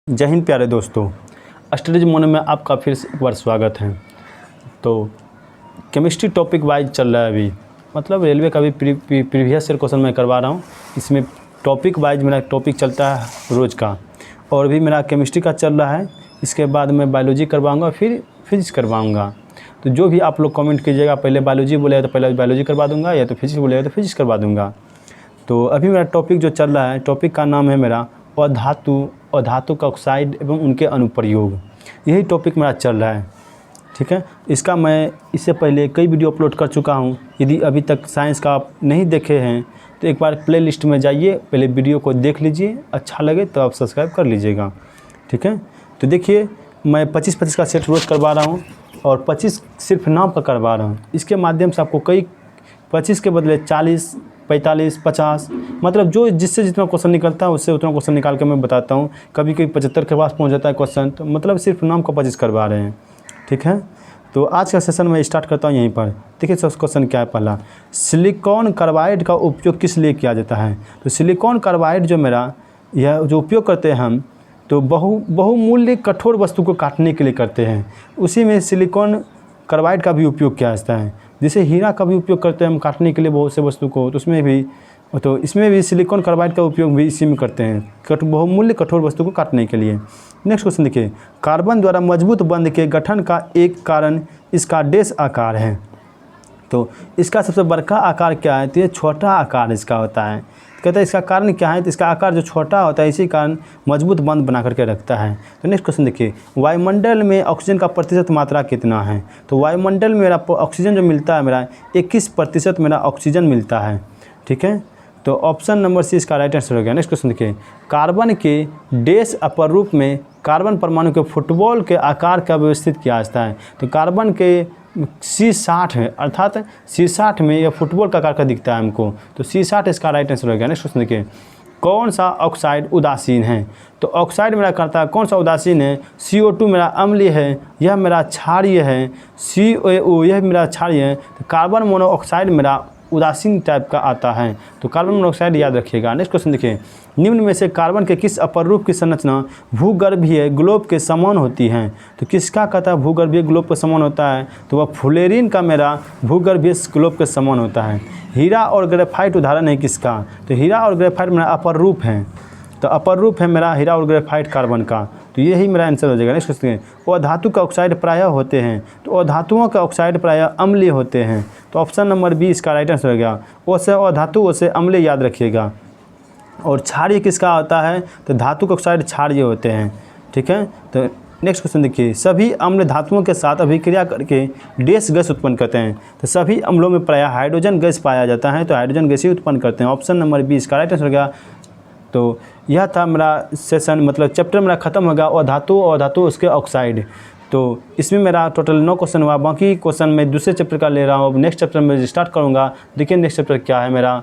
जय हिंद प्यारे दोस्तों, स्टडीज मोनो में आपका फिर से एक बार स्वागत है। तो केमिस्ट्री टॉपिक वाइज चल रहा है अभी, मतलब रेलवे का भी प्रीवियस ईयर क्वेश्चन मैं करवा रहा हूँ। इसमें टॉपिक वाइज मेरा टॉपिक चलता है रोज़ का, और भी मेरा केमिस्ट्री का चल रहा है। इसके बाद मैं बायोलॉजी करवाऊँगा, फिर फिजिक्स करवाऊँगा। तो जो भी आप लोग कमेंट कीजिएगा, पहले बायोलॉजी बोलेगा तो पहले बायोलॉजी करवा दूँगा, या तो फिजिक्स बोलेगा तो फिजिक्स करवा दूँगा। तो अभी मेरा टॉपिक जो चल रहा है, टॉपिक का नाम है मेरा अधातु और धातु का ऑक्साइड एवं उनके अनुप्रयोग। यही टॉपिक मेरा चल रहा है, ठीक है। इसका मैं इससे पहले कई वीडियो अपलोड कर चुका हूं। यदि अभी तक साइंस का आप नहीं देखे हैं तो एक बार प्ले लिस्ट में जाइए, पहले वीडियो को देख लीजिए, अच्छा लगे तो आप सब्सक्राइब कर लीजिएगा, ठीक है। तो देखिए, मैं 25-25 का सेट रोज़ करवा रहा हूँ, और 25 सिर्फ नाम का करवा रहा हूँ। इसके माध्यम से आपको कई 25 के बदले 40, 45, 50, मतलब जो जिससे जितना क्वेश्चन निकलता है उससे उतना क्वेश्चन निकाल के मैं बताता हूँ। कभी कभी 75 के पास पहुँच जाता है क्वेश्चन, तो मतलब सिर्फ नाम का 25 करवा रहे हैं, ठीक है। तो आज का सेशन मैं स्टार्ट करता हूँ यहीं पर। देखिए सब क्वेश्चन क्या है। पहला, सिलिकॉन कार्बाइड का उपयोग किस लिए किया जाता है? तो सिलिकॉन कार्बाइड जो मेरा यह जो उपयोग करते हैं हम, तो बहुमूल्य कठोर वस्तु को काटने के लिए करते हैं। उसी में सिलिकॉन कार्बाइड का भी उपयोग किया जाता है। जैसे हीरा का भी उपयोग करते हैं हम काटने के लिए बहुत से वस्तु को, तो उसमें भी, तो इसमें भी सिलिकॉन कार्बाइड का उपयोग भी इसी में करते हैं, बहुमूल्य कठोर वस्तु को काटने के लिए। नेक्स्ट क्वेश्चन देखिए, कार्बन द्वारा मजबूत बंध के गठन का एक कारण इसका डैश आकार है। तो इसका सबसे बड़का आकार क्या है? तो ये छोटा आकार इसका होता है। कहते हैं इसका कारण क्या है? तो इसका आकार जो छोटा होता है इसी कारण मजबूत बंध बना करके रखता है। तो नेक्स्ट क्वेश्चन देखिए, वायुमंडल में ऑक्सीजन का प्रतिशत मात्रा कितना है? तो वायुमंडल में मेरा ऑक्सीजन जो मिलता है मेरा 21% मेरा ऑक्सीजन मिलता है, ठीक है। तो ऑप्शन नंबर सी इसका राइट आंसर हो गया। नेक्स्ट क्वेश्चन देखिए, कार्बन के डैश अपर रूप में कार्बन परमाणु के फुटबॉल के आकार का व्यवस्थित किया जाता है। तो कार्बन के C60 है, अर्थात C60 में यह फुटबॉल का आकार का दिखता है हमको, तो C60 इसका राइट आंसर हो गया। नेक्स्ट क्वेश्चन देखिए, कौन सा ऑक्साइड उदासीन है? तो ऑक्साइड मेरा करता है कौन सा उदासीन है? CO2 मेरा अम्लीय है, यह मेरा क्षारीय है। CaO यह मेरा क्षारीय है। तो कार्बन मोनोऑक्साइड मेरा उदासीन टाइप का आता है, तो कार्बन मोनोऑक्साइड याद रखिएगा। नेक्स्ट क्वेश्चन देखिए, निम्न में से कार्बन के किस अपर रूप की संरचना भूगर्भीय ग्लोब के समान होती है? तो किसका कहता है भूगर्भीय ग्लोब के समान होता है? तो वह फ्लोरीन का मेरा भूगर्भीय ग्लोब के समान होता है। हीरा और ग्रेफाइट उदाहरण है किसका? तो हीरा और ग्रेफाइट मेरा अपर रूप है, तो अपर रूप है मेरा हीरा और ग्रेफाइट कार्बन का, तो यही मेरा आंसर हो जाएगा। नेक्स्ट क्वेश्चन, अधातु का ऑक्साइड प्रायः होते हैं। तो अधातुओं का ऑक्साइड प्रायः अम्लीय होते हैं, तो ऑप्शन नंबर बी इसका राइट आंसर हो गया। ओसे अधातु ओसे अम्लीय याद रखिएगा। और क्षारीय किसका होता है? तो धातु का ऑक्साइड क्षारीय होते हैं, ठीक है। तो नेक्स्ट क्वेश्चन देखिए, सभी अम्ल धातुओं के साथ अभिक्रिया करके डैश गैस उत्पन्न करते हैं। तो सभी अम्लों में प्रायः हाइड्रोजन गैस पाया जाता है, तो हाइड्रोजन गैस ही उत्पन्न करते हैं। ऑप्शन नंबर बी इसका राइट आंसर हो गया। तो यह था मेरा सेशन, मतलब चैप्टर मेरा ख़त्म हो गया और धातु उसके ऑक्साइड। तो इसमें मेरा टोटल 9 क्वेश्चन हुआ। बाकी क्वेश्चन मैं दूसरे चैप्टर का ले रहा हूँ, अब नेक्स्ट चैप्टर में स्टार्ट करूँगा। देखिए नेक्स्ट चैप्टर क्या है मेरा।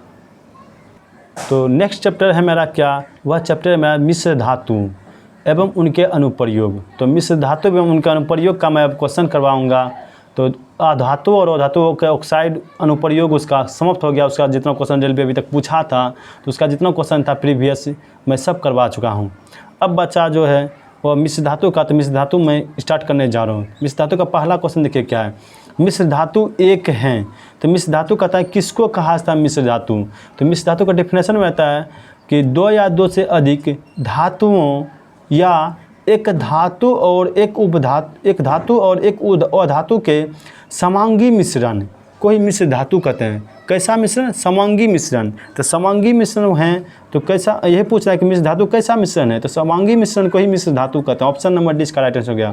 तो नेक्स्ट चैप्टर है मेरा क्या? वह चैप्टर है मेरा मिश्र धातु एवं उनके अनुप्रयोग। तो मिश्र धातु एवं उनके अनुप्रयोग का मैं अब क्वेश्चन करवाऊँगा। तो अधातु और अधातु के ऑक्साइड अनुप्रयोग उसका समाप्त हो गया। उसका जितना क्वेश्चन रेलवे अभी तक पूछा था, तो उसका जितना क्वेश्चन था प्रीवियस मैं सब करवा चुका हूँ। अब बच्चा जो है वो मिश्र धातु का, तो मिश्र धातु मैं स्टार्ट करने जा रहा हूँ। मिश्र धातु का पहला क्वेश्चन देखिए क्या है। मिश्र धातु एक हैं, तो मिश्र धातु कहता है किसको कहा जाता है मिश्र धातु? तो मिश्र धातु का डेफिनेशन में रहता है कि 2 या 2 से अधिक धातुओं या एक धातु और एक धातु और एक अधातु के समांगी मिश्रण को ही मिश्र धातु कहते हैं। कैसा मिश्रण? समांगी मिश्रण। तो समांगी मिश्रण है, तो कैसा, यही पूछ रहा है कि मिश्र धातु कैसा मिश्रण है? तो समांगी मिश्रण को ही मिश्र धातु कहते हैं। ऑप्शन नंबर डी इसका राइट आंसर हो गया।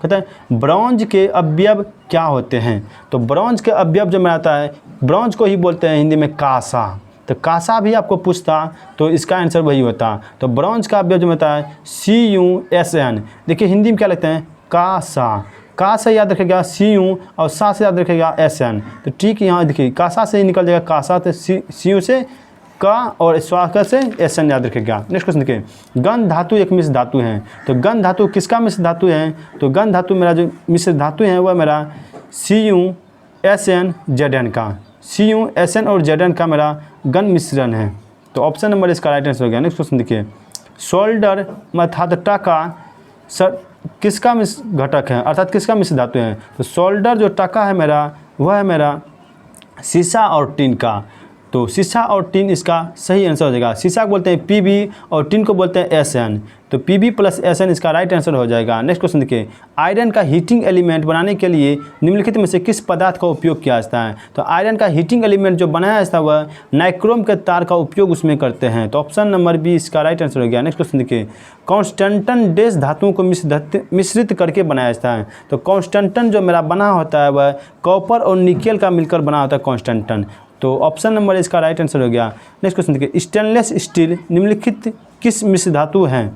कहते हैं ब्रॉन्ज के अवयव क्या होते हैं? तो ब्रॉन्ज के अवयव जो में आता है, ब्रॉन्ज को ही बोलते हैं हिंदी में कांसा। तो कांसा भी आपको पूछता तो इसका आंसर वही होता। तो ब्रॉन्ज का अवयव जो होता है CuSN। देखिए हिंदी में क्या लिखते हैं? कांसा। का से याद रखेगा Cu और सा से याद रखेगा SN। तो ठीक यहाँ देखिए कांसा से ही निकल जाएगा कांसा, तो Cu से का और स्वाक से SN याद रखेगा। नेक्स्ट क्वेश्चन देखिए, गंध धातु एक मिश्र धातु है। तो गंध धातु किसका मिश्र धातु है? तो गंध धातु मेरा जो मिश्र धातु है वह मेरा CuSN-Zn का, CuSN और Zn का मेरा गन मिश्रण है। तो ऑप्शन नंबर इसका राइट आंसर हो गया। नेक्स्ट क्वेश्चन देखिए, सोल्डर अर्थात टका सर किसका मिश्र घटक है, अर्थात किसका मिश्र धातु है। तो सोल्डर जो टका है मेरा वह है मेरा सीसा और टिन का। तो सीसा और टिन इसका सही आंसर हो जाएगा। सीसा को बोलते हैं पीबी और टिन को बोलते हैं एसएन। तो पीबी प्लस एसएन इसका राइट आंसर हो जाएगा। नेक्स्ट क्वेश्चन देखिए, आयरन का हीटिंग एलिमेंट बनाने के लिए निम्नलिखित में से किस पदार्थ का उपयोग किया जाता है। तो आयरन का हीटिंग एलिमेंट जो बनाया जाता है वह नाइक्रोम के तार का उपयोग उसमें करते हैं। तो ऑप्शन नंबर बी इसका राइट आंसर हो गया। नेक्स्ट क्वेश्चन देखिए, कॉन्स्टेंटन डैश धातुओं को मिश्रित करके बनाया जाता है। तो कॉन्स्टेंटन जो मेरा बना होता है वह कॉपर और निकेल का मिलकर बना होता है कॉन्स्टेंटन। तो ऑप्शन नंबर इसका राइट आंसर हो गया। नेक्स्ट क्वेश्चन देखिए, स्टेनलेस स्टील निम्नलिखित किस मिश्र धातु हैं।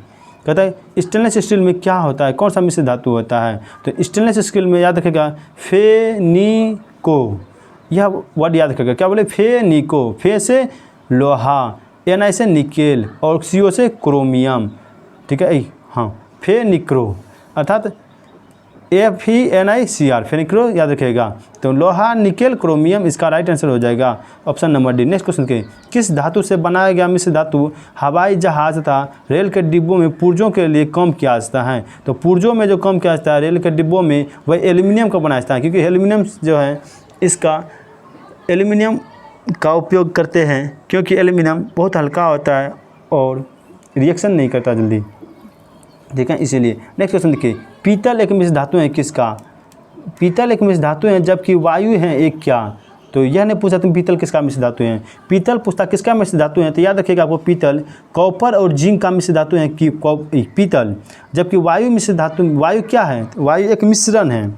कहता है स्टेनलेस स्टील में क्या होता है, कौन सा मिश्र धातु होता है। तो स्टेनलेस स्टील में याद रखेगा फेनिको, यह वर्ड याद रखेगा। क्या बोले, फेनिको। फे से लोहा, एन से निकेल और सीओ से क्रोमियम। ठीक है, हाँ फेनिक्रो अर्थात FENICR फेनिक्रो याद रखिएगा। तो लोहा निकेल क्रोमियम इसका राइट आंसर हो जाएगा option number D. Next question के, किस धातु से बनाया गया मिश्र धातु हवाई जहाज तथा रेल के डिब्बों में पुर्जों के लिए कम किया जाता है। तो पुर्जों में जो कम किया जाता है रेल के डिब्बों में वह एल्यूमिनियम का बनाया जाता है, क्योंकि एल्यूमिनियम जो है इसका एल्यूमिनियम का उपयोग करते हैं, क्योंकि एल्यूमिनियम बहुत हल्का होता है और रिएक्शन नहीं करता जल्दी, ठीक है, इसीलिए। नेक्स्ट क्वेश्चन देखिए, पीतल एक मिश्र धातु है किसका। पीतल एक मिश्र धातु है जबकि वायु है एक क्या। तो यह नहीं पूछा तुम पीतल किसका मिश्र धातु है। पीतल पूछता किसका मिश्र धातु है, तो याद रखिएगा आपको पीतल कॉपर और जिंक का मिश्र धातु है कि पीतल, जबकि वायु मिश्र धातु, वायु क्या है, वायु एक मिश्रण है,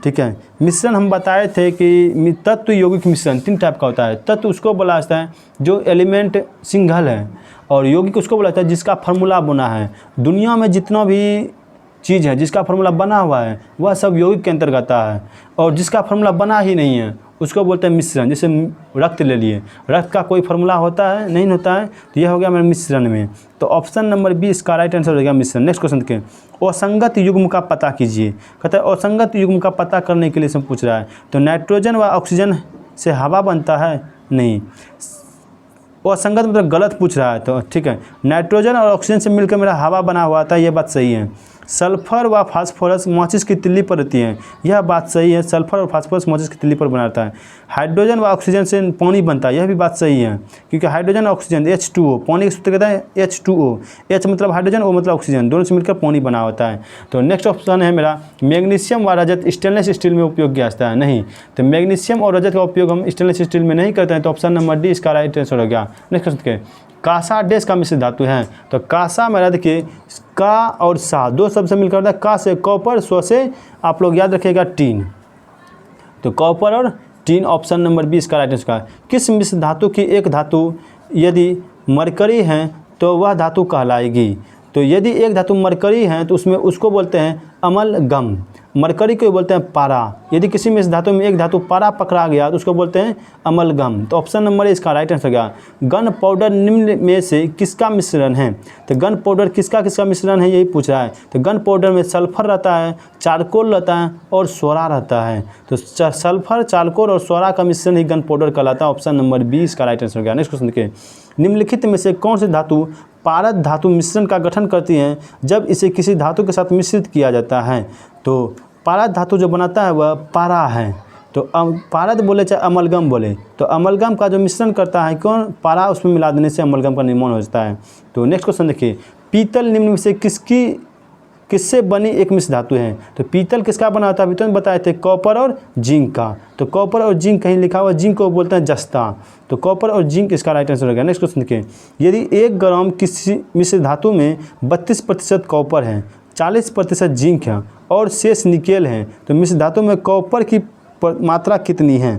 ठीक है। मिश्रण हम बताए थे कि तत्व यौगिक मिश्रण 3 टाइप का होता है। तत्व उसको बोला जाता है जो एलिमेंट सिंगल है, और यौगिक उसको बोला जाता है जिसका फार्मूला बना है। दुनिया में जितना भी चीज़ है जिसका फार्मूला बना हुआ है वह सब यौगिक के अंतर्गत आता है, और जिसका फार्मूला बना ही नहीं है उसको बोलते हैं मिश्रण। जैसे रक्त ले लिए, रक्त का कोई फार्मूला होता है, नहीं होता है, तो यह हो गया मेरे मिश्रण में। तो ऑप्शन नंबर बी इसका राइट आंसर हो गया मिश्रण। नेक्स्ट क्वेश्चन के, असंगत युग्म का पता कीजिए। कहता है असंगत युग्म का पता करने के लिए सब पूछ रहा है। तो नाइट्रोजन व ऑक्सीजन से हवा बनता है, नहीं, असंगत मतलब गलत पूछ रहा है। तो ठीक है, नाइट्रोजन और ऑक्सीजन से मिलकर मेरा हवा बना हुआ था, यह बात सही है। सल्फर व फास्फोरस माचिस की तिल्ली पर रहती है, यह बात सही है। सल्फर और फास्फोरस माचिस की तिल्ली पर बनाता है। हाइड्रोजन व ऑक्सीजन से पानी बनता है, यह भी बात सही है, क्योंकि हाइड्रोजन और ऑक्सीजन H2O, पानी का सूत्र कहता है H2O, H मतलब हाइड्रोजन, O मतलब ऑक्सीजन, दोनों से मिलकर पानी बना होता है। तो नेक्स्ट ऑप्शन है मेरा, मैग्नीशियम व रजत स्टेनलेस स्टील में उपयोग किया जाता है, नहीं। तो मैग्नीशियम और रजत का उपयोग हम स्टेनलेस स्टील में नहीं करते हैं। तो ऑप्शन नंबर डी इसका राइट आंसर हो गया। नेक्स्ट क्वेश्चन, कासा डैश का मिश्र धातु है। तो कासा मेरा देखिए का और सा दो शब्द से मिलकर होता है। का से कॉपर, स्व से आप लोग याद रखिएगा टीन। तो कॉपर और टीन ऑप्शन नंबर बी इसका राइट आंसर है। किस मिश्र धातु की एक धातु यदि मरकरी है तो वह धातु कहलाएगी। तो यदि एक धातु मरकरी है तो उसमें उसको बोलते हैं अमलगम, मरकरी को बोलते हैं पारा। यदि किसी में इस धातु में एक धातु पारा पकड़ा गया तो उसको बोलते हैं अमलगम। तो ऑप्शन नंबर इसका राइट आंसर गया। गन पाउडर निम्न में से किसका मिश्रण है। तो गन पाउडर किसका किसका मिश्रण है यही पूछ रहा है। तो गन पाउडर में सल्फर रहता है, चारकोल रहता है और सोरा रहता है। तो सल्फर, चारकोल और सोरा का मिश्रण ही गन पाउडर कहलाता है। ऑप्शन नंबर 20 का राइट आंसर गया। नेक्स्ट क्वेश्चन देखिए, निम्नलिखित में से कौन सी धातु पारद धातु मिश्रण का गठन करती हैं जब इसे किसी धातु के साथ मिश्रित किया जाता है। तो पारद धातु जो बनाता है वह पारा है। तो पारद बोले चाहे अमलगम बोले, तो अमलगम का जो मिश्रण करता है कौन, पारा, उसमें मिला देने से अमलगम का निर्माण हो जाता है। तो नेक्स्ट क्वेश्चन देखिए, पीतल निम्न में से किससे बनी एक मिश्र धातु है। तो पीतल किसका बना होता है, अभी तो बताए थे कॉपर और जिंक का। तो कॉपर और जिंक कहीं लिखा हुआ, जिंक को बोलते हैं जस्ता। तो कॉपर और जिंक इसका राइट आंसर हो गया। नेक्स्ट क्वेश्चन देखिए, यदि 1 ग्राम किसी मिश्र धातु में 32% कॉपर है, 40% जिंक है और शेष निकेल है, तो मिश्र धातु में कॉपर की मात्रा कितनी है।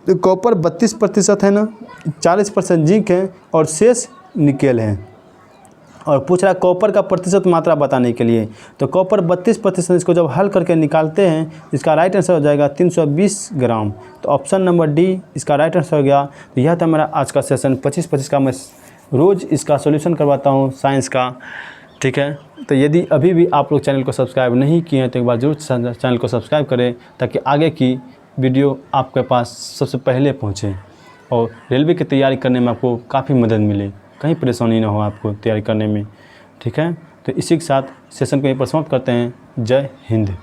तो कॉपर 32% है ना, 40% जिंक है और शेष निकेल है। और पूछ रहा है कॉपर का प्रतिशत मात्रा बताने के लिए। तो कॉपर 32%, इसको जब हल करके निकालते हैं इसका राइट आंसर हो जाएगा 320 ग्राम। तो ऑप्शन नंबर डी इसका राइट आंसर हो गया। तो यह था मेरा आज का सेशन 25-25 का। मैं रोज़ इसका सॉल्यूशन करवाता हूँ साइंस का, ठीक है। तो यदि अभी भी आप लोग चैनल को सब्सक्राइब नहीं किए हैं तो एक बार जरूर चैनल को सब्सक्राइब करें, ताकि आगे की वीडियो आपके पास सबसे पहले पहुँचे और रेलवे की तैयारी करने में आपको काफ़ी मदद मिले। कहीं परेशानी ना हो आपको तैयारी करने में। ठीक है, तो इसी के साथ सेशन को यहीं पर समाप्त करते हैं। जय हिंद।